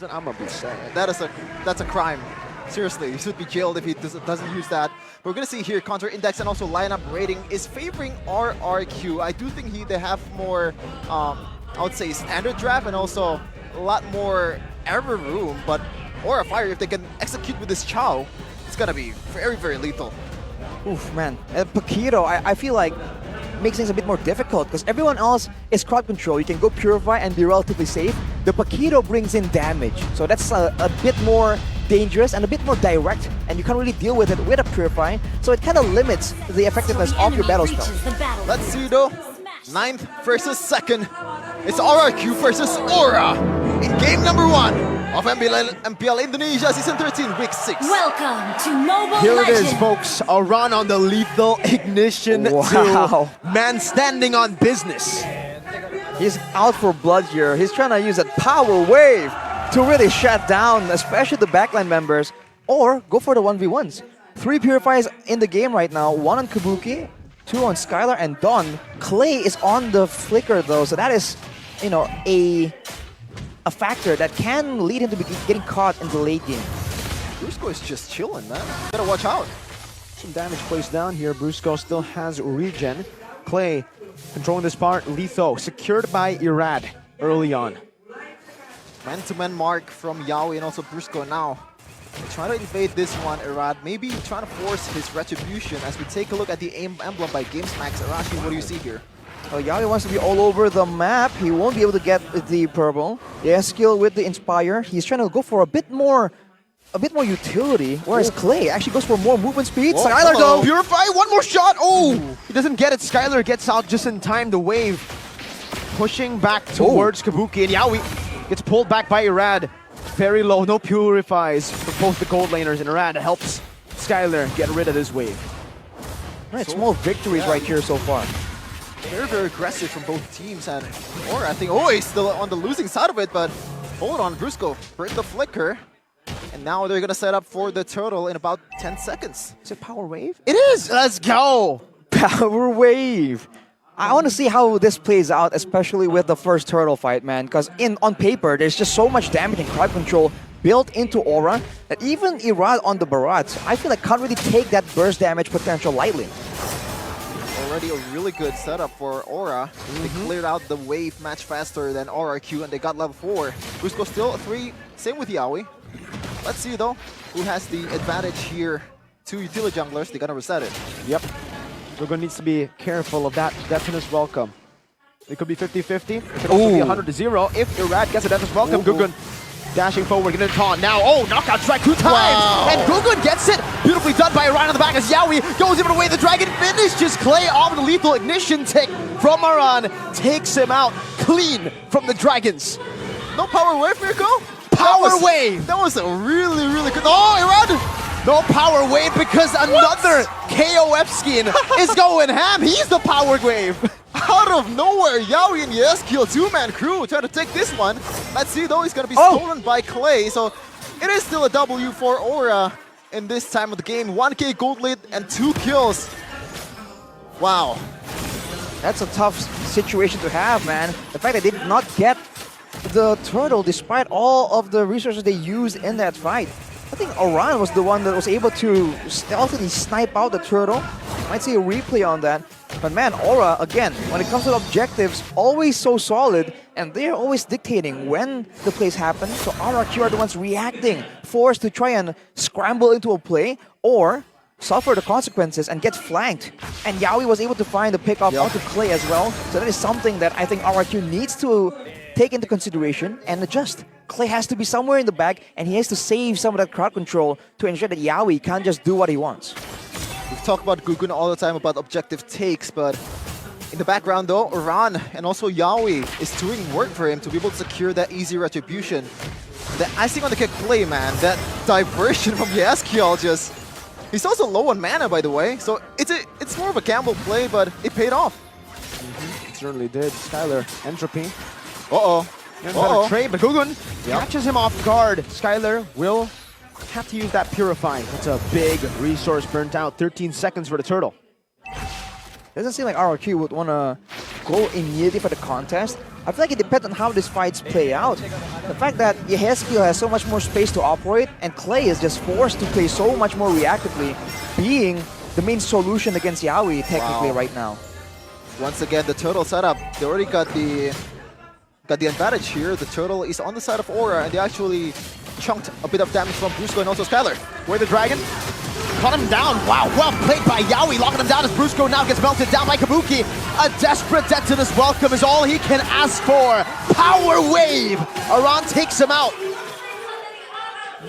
I'm gonna be sad. That's a crime. Seriously, he should be jailed if he doesn't use that. But we're gonna see here counter index and also lineup rating is favoring RRQ. I do think they have more, I would say, standard draft and also a lot more error room. But Aura Fire, if they can execute with this Chow, it's gonna be very, very lethal. Oof, man. Paquito, I feel like makes things a bit more difficult because everyone else is crowd control. You can go Purify and be relatively safe. The Paquito brings in damage, so that's a bit more dangerous and a bit more direct, and you can't really deal with it with a Purify, so it kind of limits the effectiveness of your battle spell. Let's see though, 9th versus 2nd. It's RRQ versus Aura in game number 1 of MPL Indonesia Season 13, Week 6. Welcome to Mobile Here Legends. it is, folks. A run on the lethal ignition Wow. to man standing on business. He's out for blood here. He's trying to use that power wave to really shut down, especially the backline members, or go for the 1v1s. 3 Purifies in the game right now, 1 on Kabuki, 2 on Skylar and Dawn. Clay is on the flicker though, so that is, you know, a factor that can lead him to be getting caught in the late game. Brusco is just chilling, man. Gotta watch out. Some damage placed down here. Brusco still has regen. Clay controlling this part. Letho secured by Irad early on. Man-to-man mark from Yaoi and also Brusco now. They're trying to invade this one, Irad. Maybe trying to force his retribution as we take a look at the emblem by GamesMax. Arashi, what do you see here? Well, Yaoi wants to be all over the map. He won't be able to get the purple. He has skill with the Inspire. He's trying to go for a bit more utility, whereas Clay actually goes for more movement speed. Whoa, Skylar though. Purify, one more shot. Oh, he doesn't get it. Skylar gets out just in time. The wave pushing back towards Kabuki, and Yaoi gets pulled back by Irad. Very low, no purifies for both the gold laners, and Irad helps Skylar get rid of this wave. Right, small victories right here so far. Very, very aggressive from both teams, and Aura, I think, he's still on the losing side of it, but hold on, Brusco, break the flicker, and now they're gonna set up for the turtle in about 10 seconds. Is it Power Wave? It is. Let's go. Power Wave! I want to see how this plays out, especially with the first turtle fight, man, because on paper, there's just so much damage and crowd control built into Aura that even Irad on the Barats, I feel like can't really take that burst damage potential lightly. Already a really good setup for Aura. They cleared out the wave much faster than RRQ, and they got level 4. Brusco still 3, same with Yaoi. Let's see though, who has the advantage here. 2 utility junglers, they're gonna reset it. Yep. Gugun needs to be careful of that Definite Welcome. It could be 50-50. It could also be 100-0 if Irad gets a Definite Welcome. Gugun dashing forward, getting a taunt. Now, knockout strike 2 times! Wow. And Gugun gets it! Beautifully done by Aran on the back as Yaoi goes even away. The dragon finishes Clay off the lethal ignition tick from Aran. Takes him out clean from the dragons. No power wave, Mirko? Power wave! That was a really, really good. Oh, Irad! No power wave because another KOF skin is going ham. He's the power wave. Out of nowhere, Yaoi and Yeskill 2-man crew trying to take this one. Let's see though, he's gonna be stolen by Clay. So it is still a W for Aura in this time of the game. 1k gold lead and 2 kills. Wow. That's a tough situation to have, man. The fact that they did not get the turtle despite all of the resources they used in that fight. I think Aran was the one that was able to stealthily snipe out the turtle. Might see a replay on that. But man, Aura, again, when it comes to objectives, always so solid, and they're always dictating when the plays happen. So RRQ are the ones reacting, forced to try and scramble into a play, or suffer the consequences and get flanked. And Yaoi was able to find the pickoff onto Clay as well. So that is something that I think RRQ needs to take into consideration and adjust. Clay has to be somewhere in the back, and he has to save some of that crowd control to ensure that Yaoi can't just do what he wants. We've talked about Gugun all the time about objective takes, but in the background though, Aran and also Yaoi is doing work for him to be able to secure that easy retribution. The icing on the cake play, man, that diversion from Yeskill just... He's also low on mana, by the way, so it's more of a gamble play, but it paid off. It certainly did. Skylar, Entropy. Uh-oh. Better trade, but Gugun catches him off guard. Skylar will have to use that Purify. That's a big resource burnt out. 13 seconds for the turtle. Doesn't seem like RRQ would want to go immediately for the contest. I feel like it depends on how these fights play out. The fact that Yehezkiel has so much more space to operate and Clay is just forced to play so much more reactively, being the main solution against Yawi technically right now. Once again, the turtle setup, they already got the advantage here. The turtle is on the side of Aura, and they actually chunked a bit of damage from Brusco and also Skylar. Where the dragon caught him down. Wow, well played by Yawi, locking him down as Brusco now gets melted down by Kabuki. A desperate death to this welcome is all he can ask for. Power wave. Aran takes him out.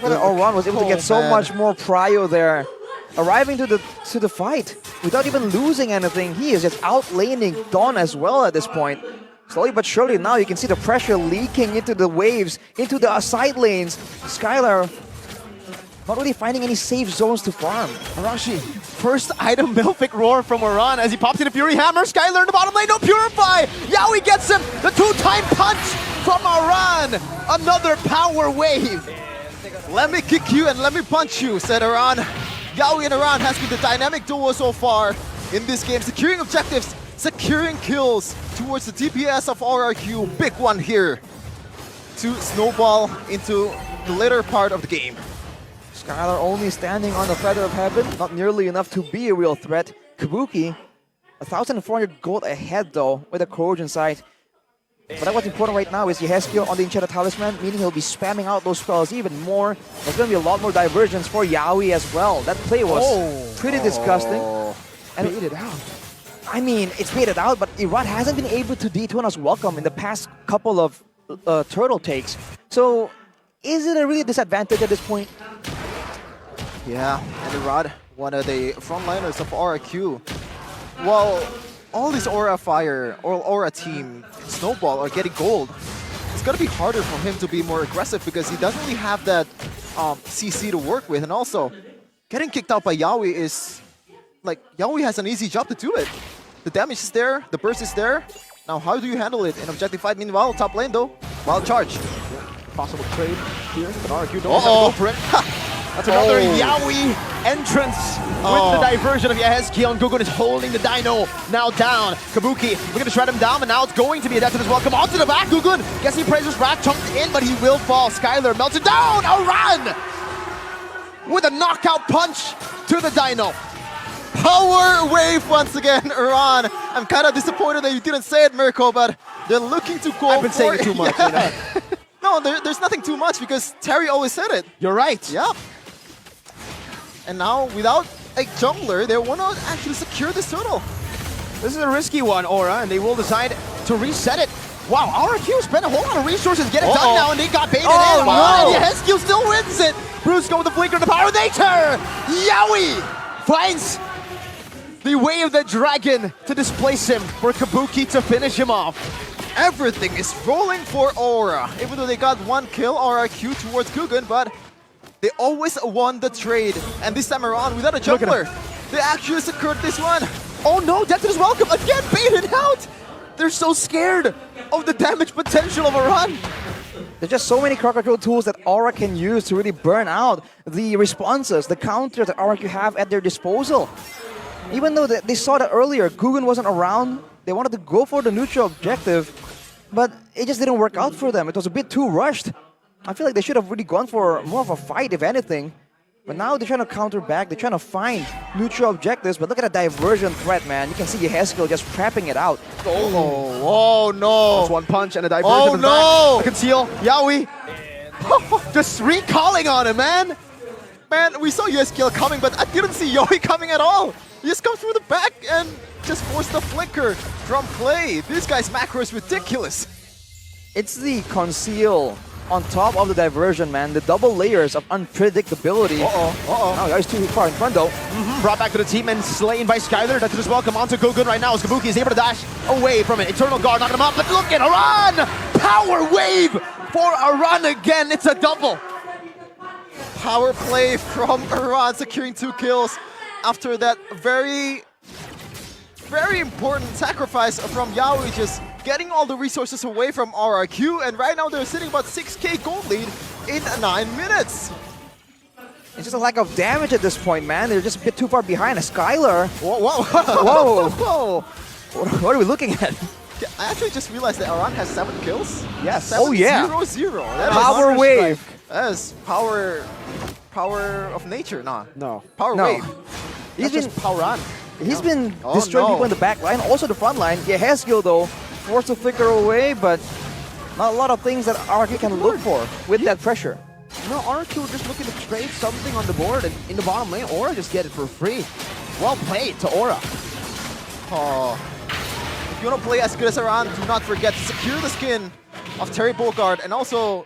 But Aran was able to get so much more prio there. Arriving to the fight without even losing anything. He is just outlaning Dawn as well at this point. Slowly but surely now you can see the pressure leaking into the waves, into the side lanes. Skylar not really finding any safe zones to farm. Arashi, first item Milfic Roar from Aran as he pops in a Fury Hammer. Skylar in the bottom lane, no Purify! Yawi gets him! The two-time punch from Aran! Another power wave! Let me kick you and let me punch you, said Aran. Yawi and Aran has been the dynamic duo so far in this game, securing objectives, securing kills towards the DPS of RRQ. Big one here to snowball into the later part of the game. Skylar only standing on the feather of heaven, not nearly enough to be a real threat. Kabuki, 1,400 gold ahead though with a corrosion sight. But what's important right now is Yehezkiel on the Enchanted Talisman, meaning he'll be spamming out those spells even more. There's going to be a lot more diversions for Yawi as well. That play was pretty disgusting. And Baited out. I mean, it's baited out, but Iran hasn't been able to dethrone us welcome in the past couple of turtle takes. So, is it a really disadvantage at this point? Yeah, and Irad, one of the frontliners of RRQ. Well, all these Aura Fire or Aura team Snowball are getting gold. It's gonna be harder for him to be more aggressive because he doesn't really have that CC to work with, and also getting kicked out by Yawi is like Yawi has an easy job to do it. The damage is there, the burst is there. Now, how do you handle it in objective fight? Meanwhile, top lane though, wild charge. Possible trade here, but RRQ don't have to go for it. That's another Yawi entrance with the diversion of Yehezkiel, and Gugun is holding the Dino now down. Kabuki, we're going to shred him down, but now it's going to be a death as well. Come on to the back, Gugun. Guess he praises Rat, chunked in, but he will fall. Skylar melted down. A run with a knockout punch to the Dino. Power wave once again, Iran. I'm kind of disappointed that you didn't say it, Mirko, but they're looking to go I've been saying it too much. You know? No, there's nothing too much because Terry always said it. You're right. Yep. And now, without a jungler, they want to actually secure this turtle. This is a risky one, Aura, and they will decide to reset it. Wow, RRQ spent a whole lot of resources to get it done now, and they got baited in. Wow. And Yehezkiel still wins it. Brusco with the flinker and the power. They turn. Yawi finds the way of the dragon to displace him for Kabuki to finish him off. Everything is rolling for Aura. Even though they got one kill, RRQ towards Gugun, but they always won the trade. And this time around, without a jungler, they actually secured this one. Oh no, Death is welcome. Again, baited out. They're so scared of the damage potential of a run. There's just so many crowd control tools that Aura can use to really burn out the responses, the counters that RRQ have at their disposal. Even though they saw that earlier, Gugun wasn't around, they wanted to go for the neutral objective, but it just didn't work out for them. It was a bit too rushed. I feel like they should have really gone for more of a fight, if anything. But now they're trying to counter back, they're trying to find neutral objectives, but look at the diversion threat, man. You can see Yehezkiel just prepping it out. Oh no. That's one punch and a diversion. Oh no. The conceal, Yawi. Just recalling on him, man. Man, we saw Yehezkiel coming, but I didn't see Yawi coming at all. He just comes through the back and just forced the flicker from play. This guy's macro is ridiculous. It's the conceal on top of the diversion, man. The double layers of unpredictability. Oh, that was too far in front, though. Brought back to the team and slain by Skylar. That's just welcome onto Gugun right now as Kabuki is able to dash away from it. Eternal Guard knocking him up, but look at Aran! Power wave for Aran again. It's a double. Power play from Aran, securing 2 kills after that very important sacrifice from Yawi, just getting all the resources away from RRQ, and right now they're sitting about 6k gold lead in 9 minutes. It's just a lack of damage at this point, man. They're just a bit too far behind. Skylar. Whoa. Whoa. What are we looking at? Yeah, I actually just realized that Aran has 7 kills. Yes. 7, Oh, yeah. 0-0. That is Power wave. That is power of nature, nah. No. Power No. wave. He's That's been just power on. He's been Oh, destroying no. people in the back line, also the front line. Yeah, Haskell though, forced to figure a way, but not a lot of things that RRQ can look for with that pressure. No, RRQ were just looking to trade something on the board and in the bottom lane, Aura just get it for free. Well played to Aura. Oh. If you want to play as good as Aran, do not forget to secure the skin of Terry Bogard and also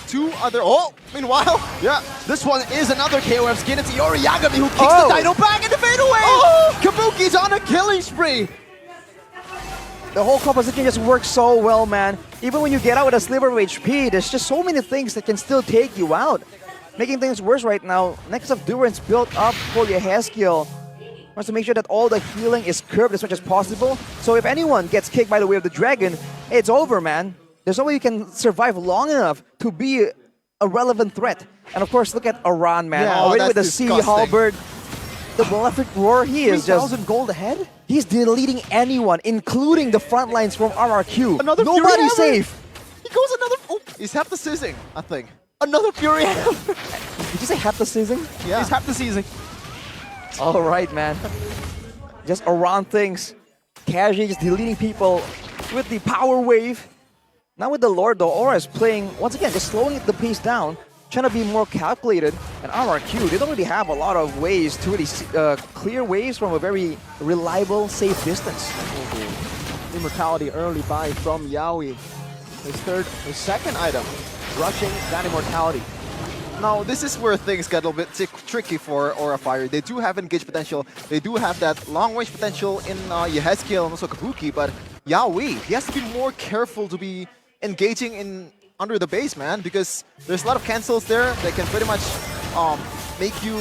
2 other. Oh, meanwhile, Yeah, this one is another KOF skin. It's Iori Yagami who kicks Oh. the dino back and the fade away. Oh. Kabuki's on a killing spree. The whole composition just works so well, man. Even when you get out with a sliver of HP, there's just so many things that can still take you out. Making things worse right now, Nexus of Durance built up for your Haskell. Wants to make sure that all the healing is curved as much as possible. So if anyone gets kicked by the way of the dragon, it's over, man. There's no way you can survive long enough to be a relevant threat. And of course, look at Aran, man. Yeah, Already with the that's Sea disgusting. Halberd, the Malefic Roar, he is just... 3,000 gold ahead? He's deleting anyone, including the front lines from RRQ. Another Fury Nobody's Hammer? safe. he goes another. Oh, he's half the sizzing, I think. Another Fury Hammer. Did you say half the season? Yeah. He's half the season. All right, man. Just around things. Casually just deleting people with the power wave. Now with the Lord, though, Aura is playing, once again, just slowing the pace down, trying to be more calculated. And RRQ, they don't really have a lot of ways to really clear waves from a very reliable, safe distance. Immortality early buy from Yaoi. His second item, rushing that immortality. Now, this is where things get a little bit tricky for Aura Fire. They do have engage potential. They do have that long-range potential in Yehezkiel and also Kabuki, but Yaoi, he has to be more careful to be engaging in under the base, man, because there's a lot of cancels there that can pretty much make you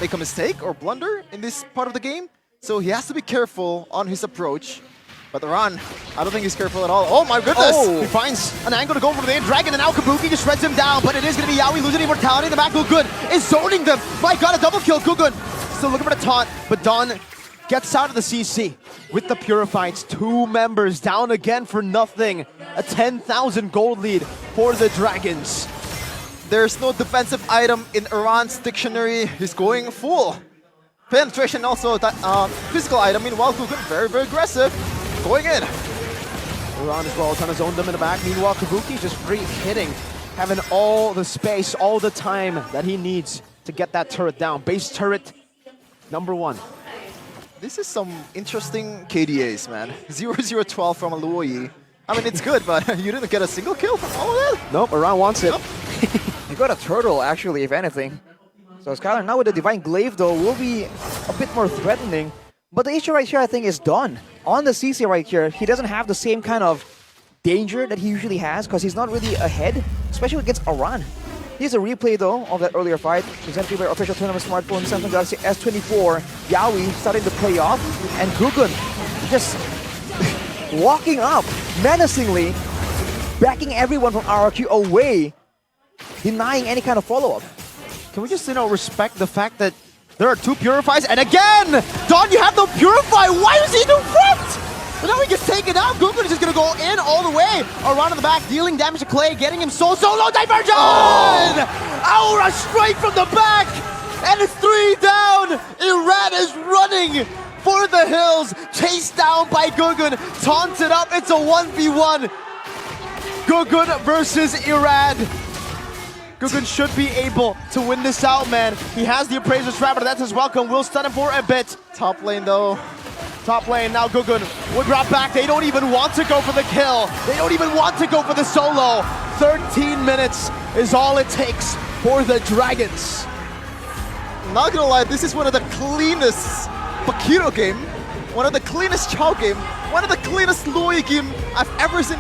make a mistake or blunder in this part of the game. So he has to be careful on his approach. But Aran, I don't think he's careful at all. Oh my goodness! He finds an angle to go for the dragon, and now Kabuki just shreds him down. But it is going to be Yaoi losing immortality. The back Gugun is zoning them. My god, a double kill. Gugun still looking for the taunt, but Don gets out of the CC with the Purifieds. 2 members down again for nothing. A 10,000 gold lead for the Dragons. There's no defensive item in Aran's dictionary. He's going full. Penetration also physical item. Meanwhile, Gugun very, very aggressive. Going in. Aran as well, trying to zone them in the back. Meanwhile, Kabuki just free hitting, having all the space, all the time that he needs to get that turret down. Base turret number 1. This is some interesting KDAs, man. 0-0-12 from Aluoyi. I mean, it's good, but you didn't get a single kill from all of that? Nope, Aran wants it. Nope. He got a turtle, actually, if anything. So Skylar now with the Divine Glaive, though, will be a bit more threatening. But the issue right here, I think, is Don. On the CC right here, he doesn't have the same kind of danger that he usually has because he's not really ahead, especially against Aran. Here's a replay, though, of that earlier fight. Presented by official tournament smartphone Samsung Galaxy S24. Yaoi starting to play off, and Gugun just walking up menacingly, backing everyone from RRQ away, denying any kind of follow-up. Can we just, respect the fact that there are 2 Purifies, and again, Don, you have no Purify. Why is he in the front? But now he gets taken out. Gugun is just gonna go in all the way. Around in the back, dealing damage to Clay, getting him so low. Diversion! Oh! Aura straight from the back, and it's 3 down. Irad is running for the hills, chased down by Gugun, taunted up. It's a 1v1. Gugun versus Irad. Gugun should be able to win this out, man. He has the Appraiser's Trap, but that's his welcome. We'll stun him for a bit. Top lane, though. Top lane, now Gugun would drop back. They don't even want to go for the kill. They don't even want to go for the solo. 13 minutes is all it takes for the Dragons. Not gonna lie, this is one of the cleanest Bakiro game, one of the cleanest Chao game, one of the cleanest Lui game I've ever seen.